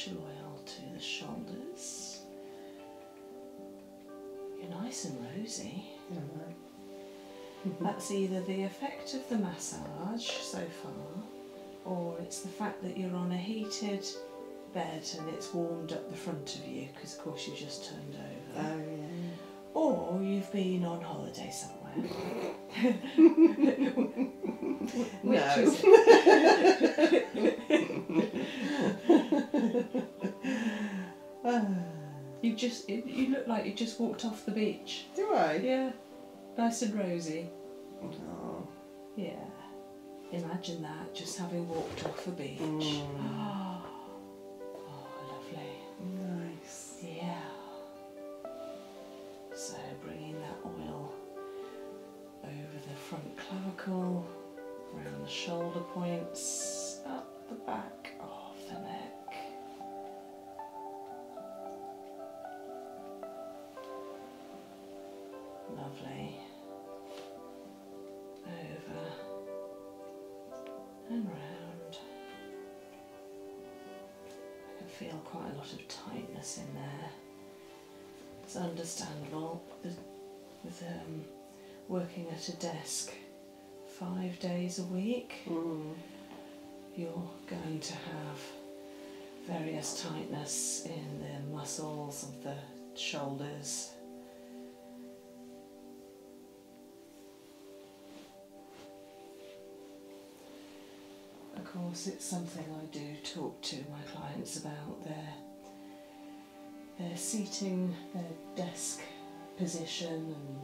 essential oil to the shoulders. You're nice and rosy. That's either the effect of the massage so far, or it's the fact that you're on a heated bed and it's warmed up the front of you, because of course you just turned over. Oh yeah. Or you've been on holiday somewhere. Which is it? You look like you just walked off the beach. Do I? Yeah, nice and rosy. Oh. Yeah, imagine that, just having walked off a beach. Oh, lovely. Nice. Yeah. So bringing that oil over the front clavicle, around the shoulder points, up the back of the neck. Lovely. Over and round. I can feel quite a lot of tightness in there. It's understandable with working at a desk 5 days a week. You're going to have various tightness in the muscles of the shoulders. Of course, it's something I do talk to my clients about, their seating, their desk position and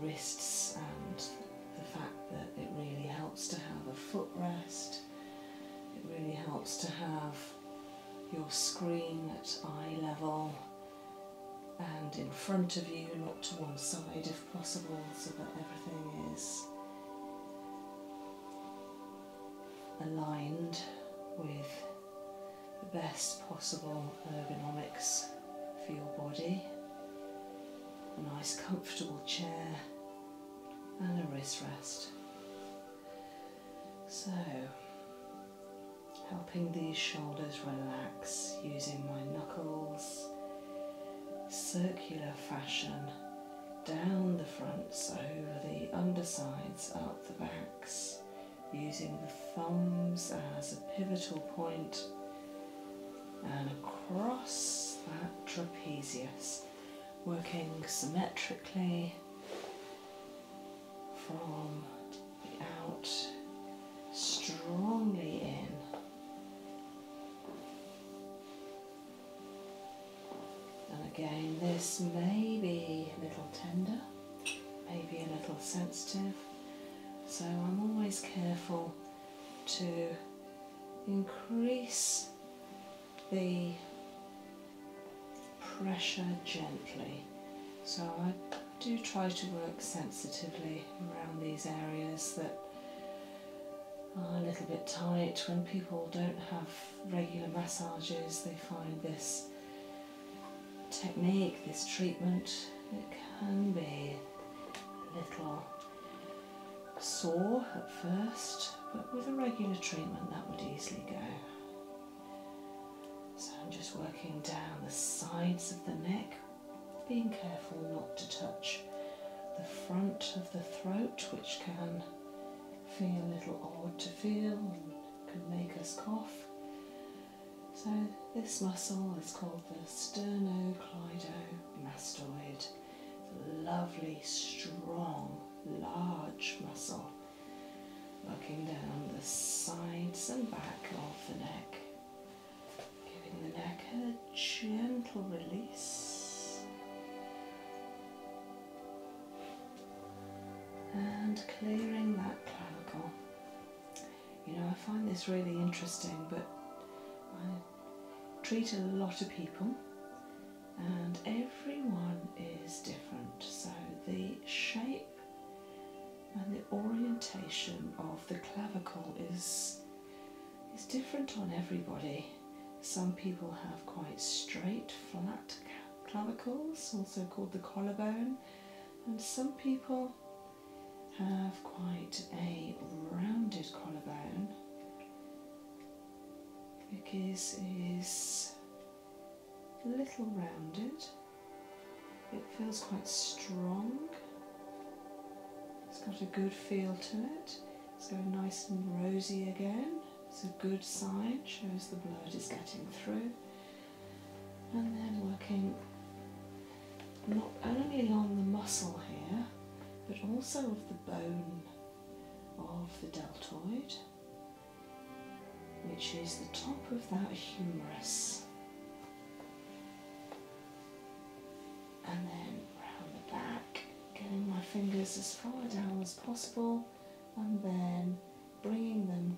wrists, and the fact that it really helps to have a footrest. It really helps to have your screen at eye level and in front of you, not to one side if possible, so that everything is aligned with the best possible ergonomics for your body. A nice comfortable chair and a wrist rest. So, helping these shoulders relax using my knuckles, circular fashion, down the fronts, over the undersides, up the backs, using the thumbs as a pivotal point and across that trapezius, working symmetrically from the out, strongly in. And again, this may be a little tender, maybe a little sensitive, so I'm always careful to increase the pressure gently. So I do try to work sensitively around these areas that are a little bit tight. When people don't have regular massages, they find this technique, this treatment, it can be a little sore at first, but with a regular treatment that would easily go. So I'm just working down the sides of the neck, being careful not to touch the front of the throat, which can feel a little odd to feel and can make us cough. So this muscle is called the sternocleidomastoid. It's a lovely, strong, large muscle working down the sides and back of the neck, giving the neck a gentle release and clearing that clavicle. You know, I find this really interesting, but I treat a lot of people and everyone is different, so the shape and the orientation of the clavicle is different on everybody. Some people have quite straight, flat clavicles, also called the collarbone, and some people have quite a rounded collarbone. Vikki's is a little rounded. It feels quite strong. It's got a good feel to it. It's going nice and rosy again. It's a good sign, shows the blood is getting through. And then working not only on the muscle here, but also of the bone of the deltoid, which is the top of that humerus. And then round the back, getting my fingers as far down as possible, and then bringing them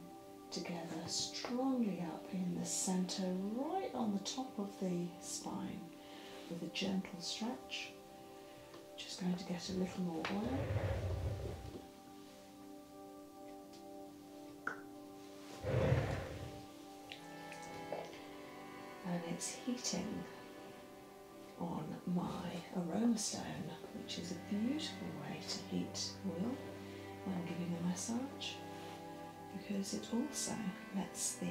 together strongly up in the centre, right on the top of the spine, with a gentle stretch. Just going to get a little more oil. And it's heating on my aroma stone, which is a beautiful way to heat oil when giving a massage, because it also lets the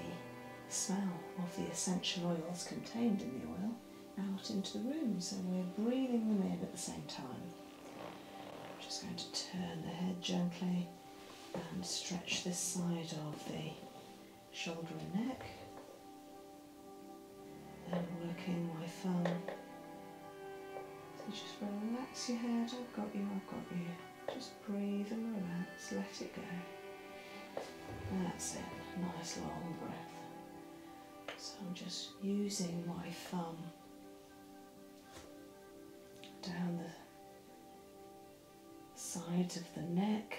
smell of the essential oils contained in the oil out into the room, so we're breathing them in at the same time. I'm just going to turn the head gently and stretch this side of the shoulder and neck, and working my thumb. So just relax your head. I've got you, I've got you. Just breathe and relax, let it go. That's it, nice long breath. So I'm just using my thumb down the sides of the neck,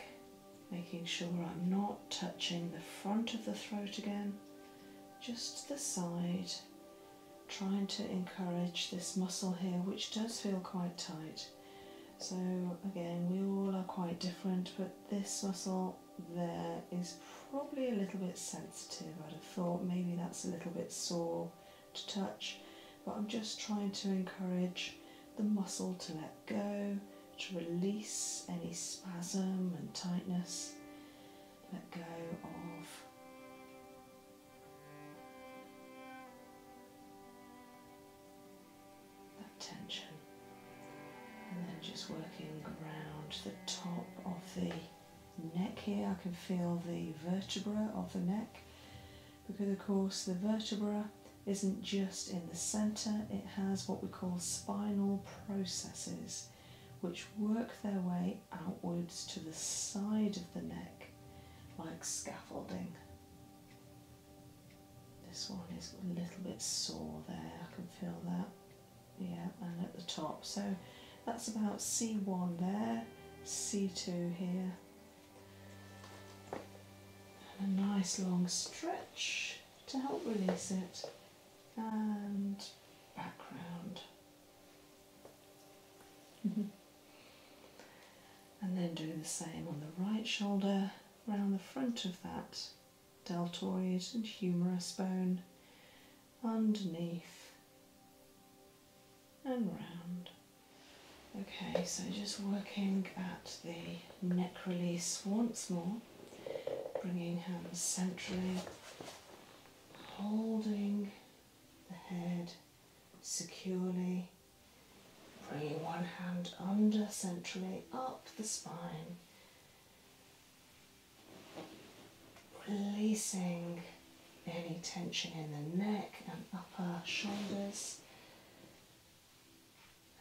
making sure I'm not touching the front of the throat again, just the side, trying to encourage this muscle here, which does feel quite tight. So again, we all are quite different, but this muscle there is probably a little bit sensitive. I'd have thought maybe that's a little bit sore to touch, but I'm just trying to encourage the muscle to let go, to release any spasm and tightness, let go of that tension. And then just working around the top of the neck here. I can feel the vertebra of the neck, because of course the vertebra isn't just in the centre, it has what we call spinal processes which work their way outwards to the side of the neck like scaffolding. This one is a little bit sore there, I can feel that. Yeah, and at the top. So that's about C1 there, C2 here. And a nice long stretch to help release it. And back round. And then do the same on the right shoulder, round the front of that deltoid and humerus bone, underneath and round. Okay, so just working at the neck release once more, bringing hands centrally, holding the head securely, bringing one hand under centrally up the spine, releasing any tension in the neck and upper shoulders,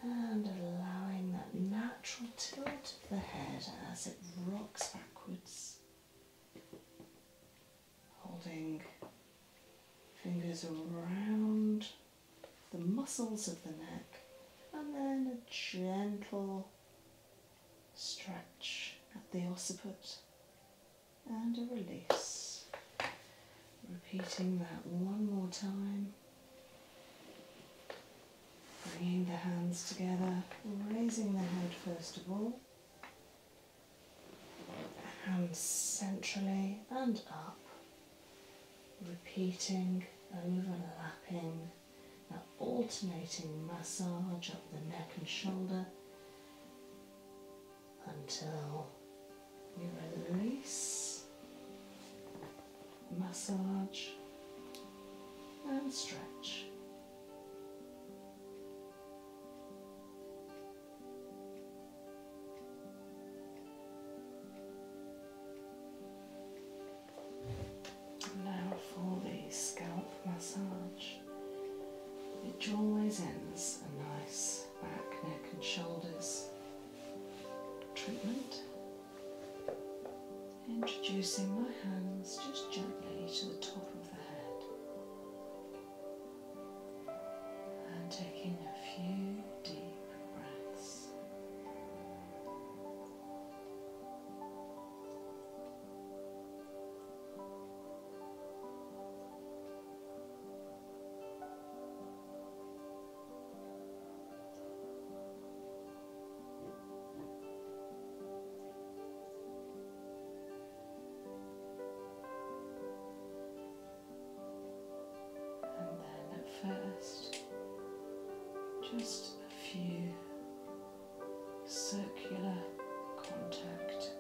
and allowing that natural tilt of the head as it rocks backwards, holding fingers around the muscles of the neck, and then a gentle stretch at the occiput and a release. Repeating that one more time. Bringing the hands together, raising the head first of all. Hands centrally and up. Repeating, overlapping, that alternating massage up the neck and shoulder until you release, massage and stretch. which always ends a nice back, neck and shoulders treatment. Introducing my hands just gently to the top of the head and taking a few deep breaths. First, just a few circular contact,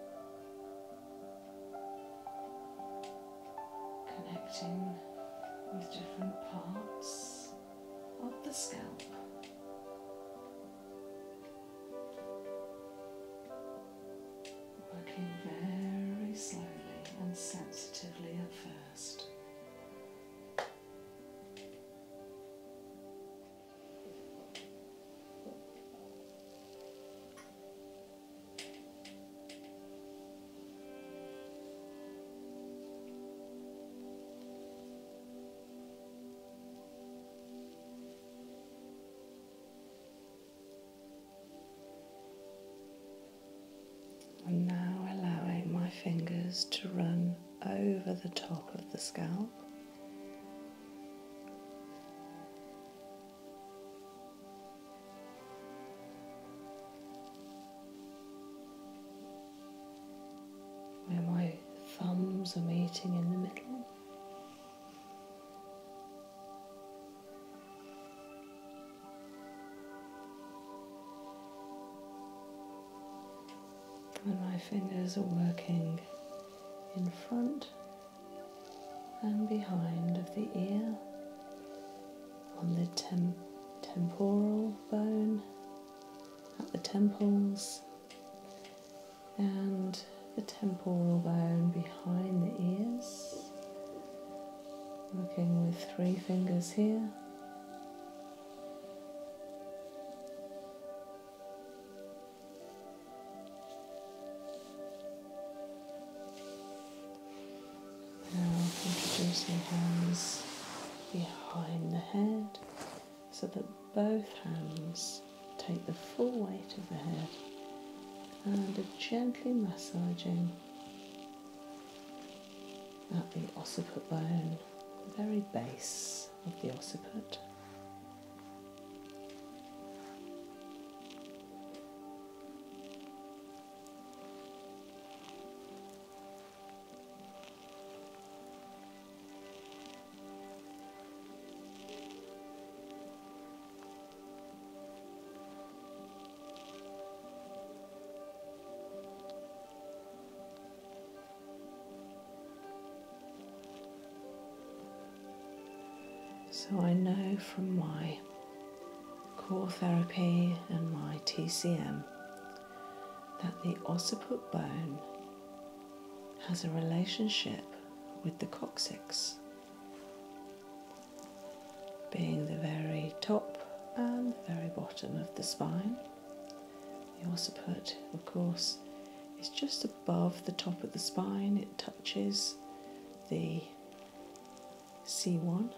connecting with different parts of the scalp. Working very slowly and sensitively at first. And now allowing my fingers to run over the top of the scalp. Where my thumbs are meeting in the middle. And my fingers are working in front and behind of the ear, on the temporal bone, at the temples, and the temporal bone behind the ears. Working with 3 fingers here. Introducing hands behind the head so that both hands take the full weight of the head and are gently massaging at the occiput bone, the very base of the occiput. So I know from my core therapy and my TCM that the occiput bone has a relationship with the coccyx, being the very top and the very bottom of the spine. The occiput, of course, is just above the top of the spine. It touches the C1.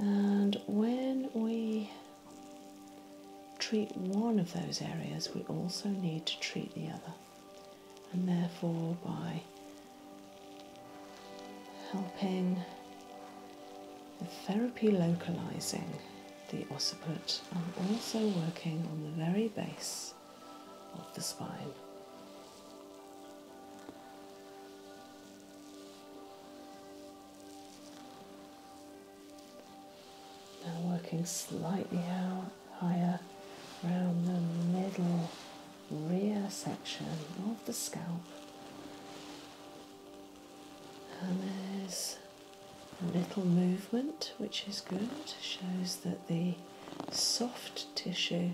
And when we treat one of those areas, we also need to treat the other. And therefore, by helping the therapy localizing the occiput, I'm also working on the very base of the spine. Now working slightly out higher around the middle rear section of the scalp. And there's a little movement, which is good, shows that the soft tissue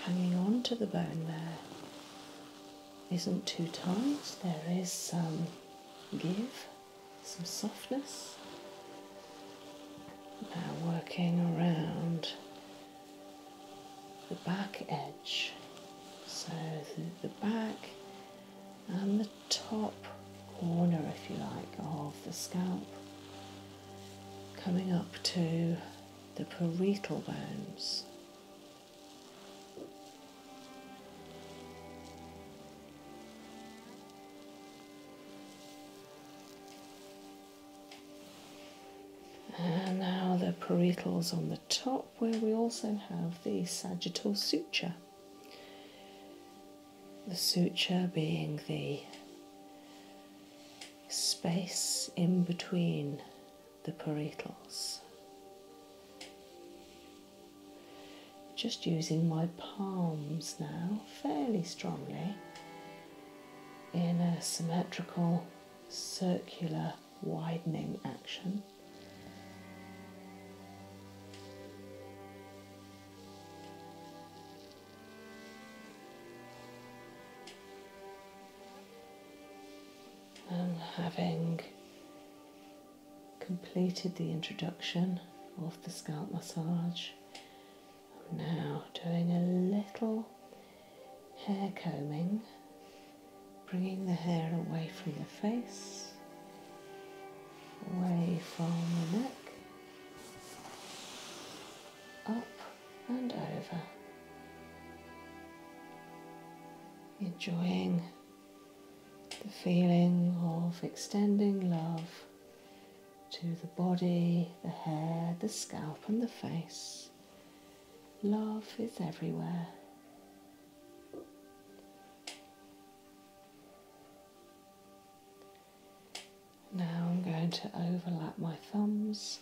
hanging on to the bone there isn't too tight. There is some give, some softness. working around the back edge, so the back and the top corner, if you like, of the scalp, coming up to the parietal bones. And now the parietals on the top, where we also have the sagittal suture. The suture being the space in between the parietals. Just using my palms now fairly strongly in a symmetrical circular widening action. And having completed the introduction of the scalp massage, I'm now doing a little hair combing, bringing the hair away from the face, away from the neck, up and over, enjoying the feeling of extending love to the body, the hair, the scalp and the face. Love is everywhere. Now I'm going to overlap my thumbs,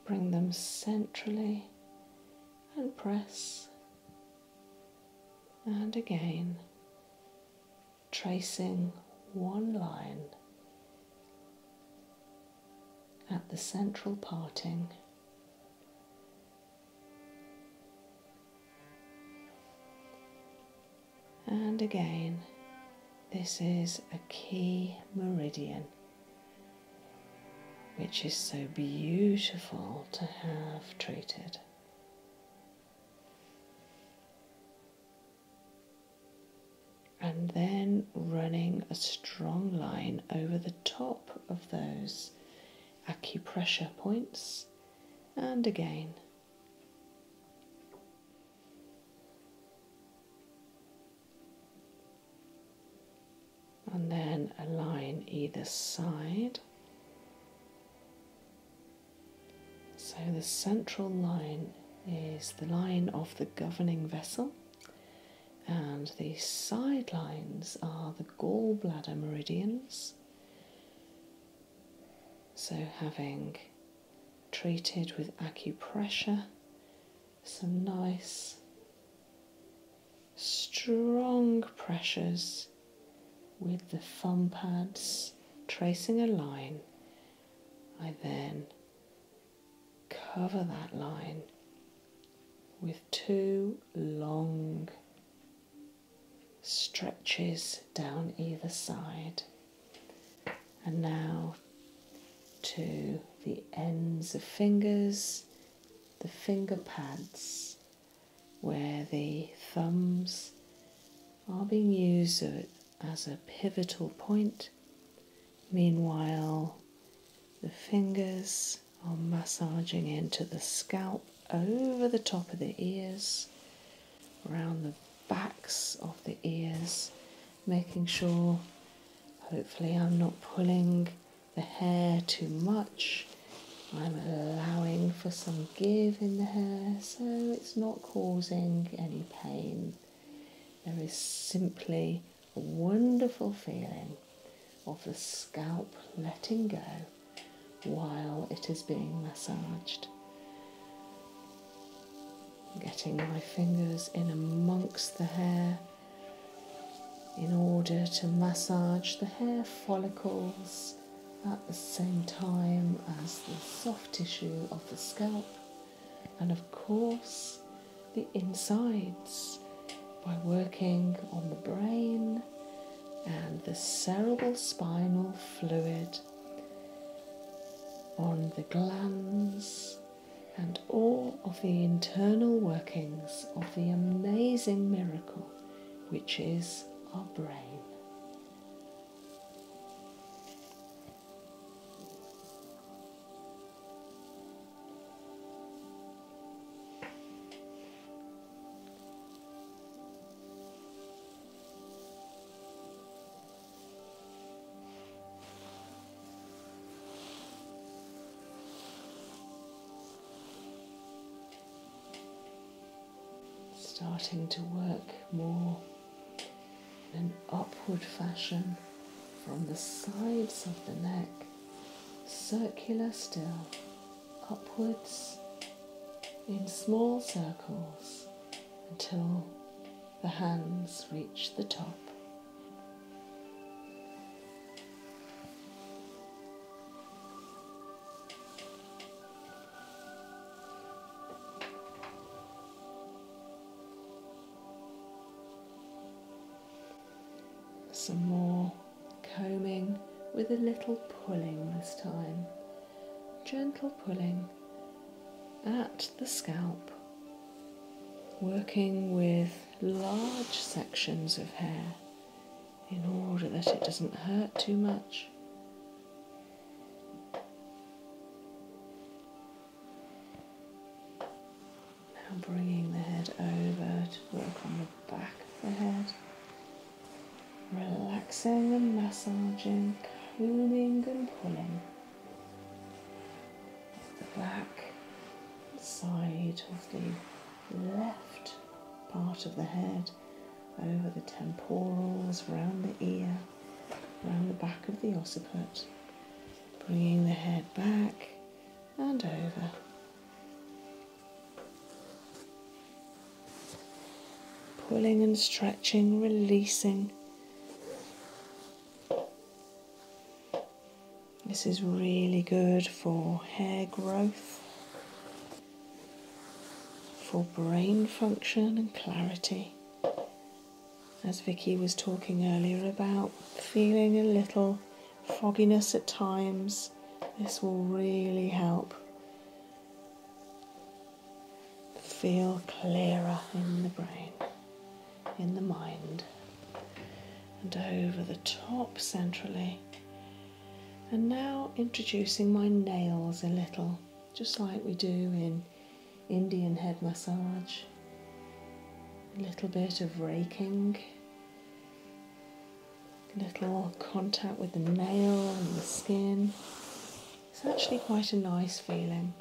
bring them centrally and press. And again, tracing one line at the central parting. And again, this is a key meridian, which is so beautiful to have treated. And then running a strong line over the top of those acupressure points, and again. And then a line either side. So the central line is the line of the governing vessel, and the side lines are the gallbladder meridians. So having treated with acupressure some nice strong pressures with the thumb pads, tracing a line, I then cover that line with two long stretches down either side. And now to the ends of fingers, the finger pads, where the thumbs are being used as a pivotal point. Meanwhile, the fingers are massaging into the scalp, over the top of the ears, around the backs of the ears, making sure, hopefully I'm not pulling the hair too much. I'm allowing for some give in the hair so it's not causing any pain. There is simply a wonderful feeling of the scalp letting go while it is being massaged. Getting my fingers in amongst the hair in order to massage the hair follicles at the same time as the soft tissue of the scalp, and of course the insides by working on the brain and the cerebral spinal fluid, on the glands and all of the internal workings of the amazing miracle which is our brain. Starting to work more in an upward fashion from the sides of the neck, circular still, upwards in small circles until the hands reach the top. Some more combing with a little pulling this time. Gentle pulling at the scalp, working with large sections of hair in order that it doesn't hurt too much. Now bringing the head over to work on the back of the head. Relaxing and massaging, combing and pulling the back side of the left part of the head, over the temporals, round the ear, round the back of the occiput, bringing the head back and over. Pulling and stretching, releasing. This is really good for hair growth, for brain function and clarity. As Vikki was talking earlier about feeling a little fogginess at times, this will really help feel clearer in the brain, in the mind, and over the top centrally. And now introducing my nails a little, just like we do in Indian head massage. A little bit of raking, a little contact with the nail and the skin. It's actually quite a nice feeling.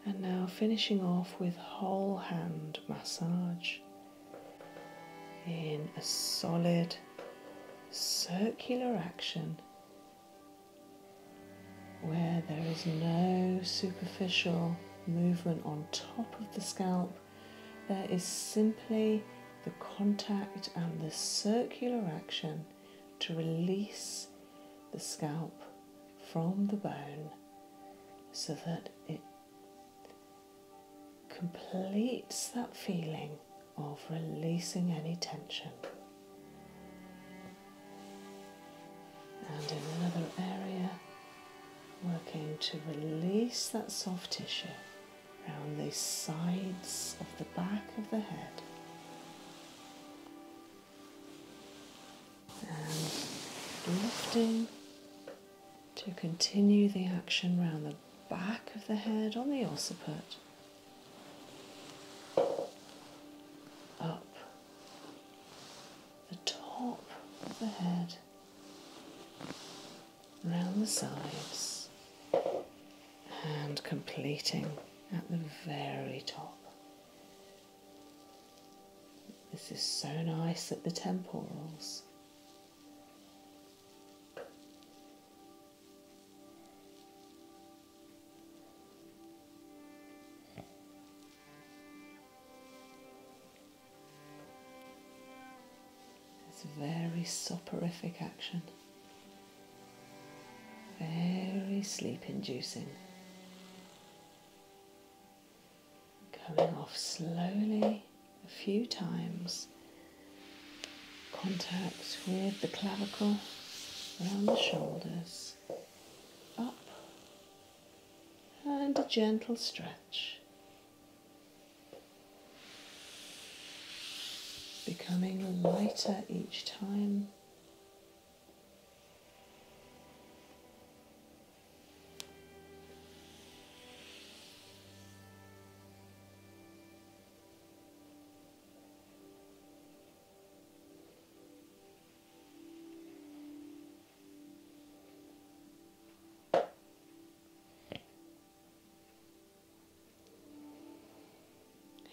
And now finishing off with whole hand massage in a solid circular action where there is no superficial movement on top of the scalp. There is simply the contact and the circular action to release the scalp from the bone so that it completes that feeling of releasing any tension. And in another area, working to release that soft tissue around the sides of the back of the head. And lifting to continue the action around the back of the head on the occiput. Up the top of the head, around the sides, and completing at the very top. This is so nice at the temporals. Very soporific action, very sleep inducing. Coming off slowly a few times. Contact with the clavicle around the shoulders. Up. And a gentle stretch. Becoming lighter each time.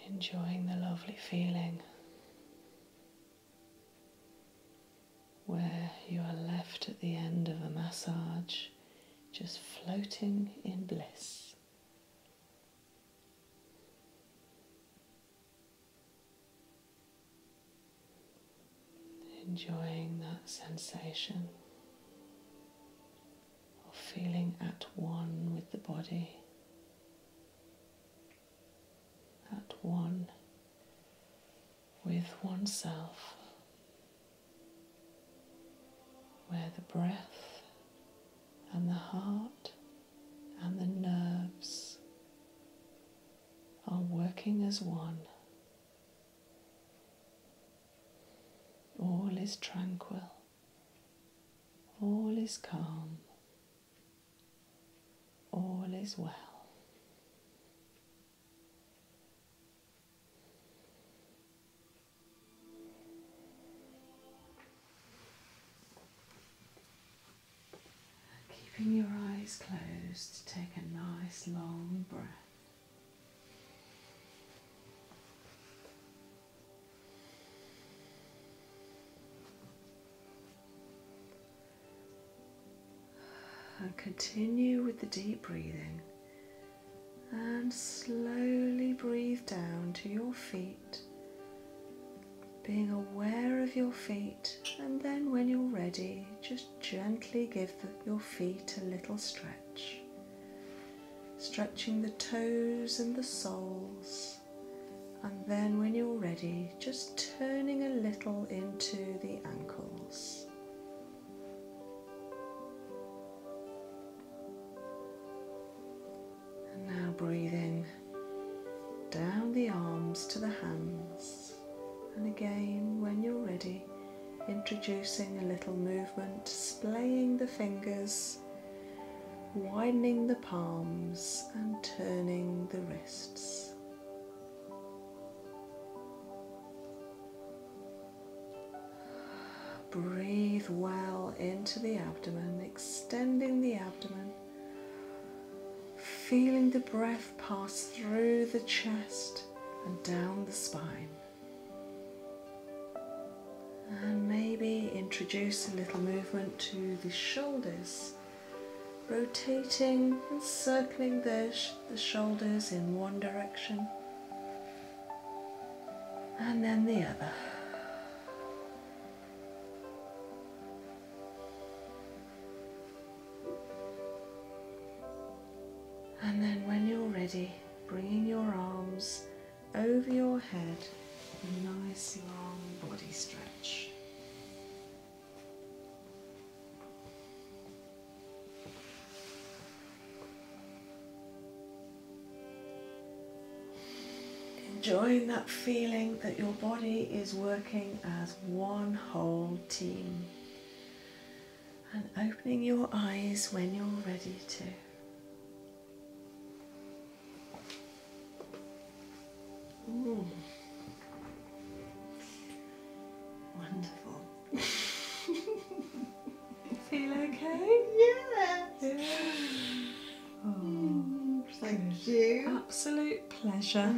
Enjoying the lovely feeling where you are left at the end of a massage, just floating in bliss. Enjoying that sensation of feeling at one with the body. At one with oneself, where the breath and the heart and the nerves are working as one. All is tranquil, all is calm, all is well. Keeping your eyes closed, take a nice long breath. And continue with the deep breathing and slowly breathe down to your feet, being aware of your feet, and then when you're ready, just gently give your feet a little stretch, stretching the toes and the soles, and then when you're ready, just turning a little into the ankles. And now breathing down the arms to the hands. And again, when you're ready, introducing a little movement, splaying the fingers, widening the palms and turning the wrists. Breathe well into the abdomen, extending the abdomen, feeling the breath pass through the chest and down the spine. And maybe introduce a little movement to the shoulders, rotating and circling the shoulders in one direction and then the other. And then when you're ready, bringing your arms over your head, a nice long body stretch. Enjoying that feeling that your body is working as one whole team. And opening your eyes when you're ready to. Ooh. Wonderful. Feel okay? Yes. Yeah. Oh, Thank you. absolute pleasure,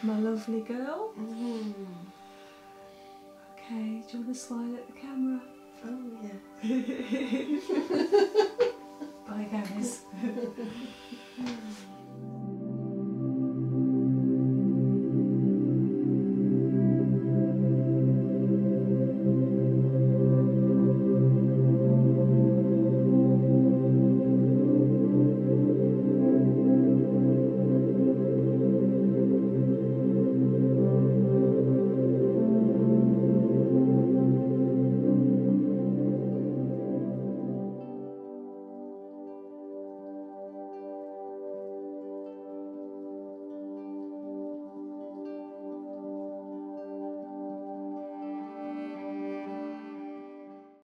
my lovely girl. Okay, do you want to smile at the camera? Oh, yeah. Bye, guys.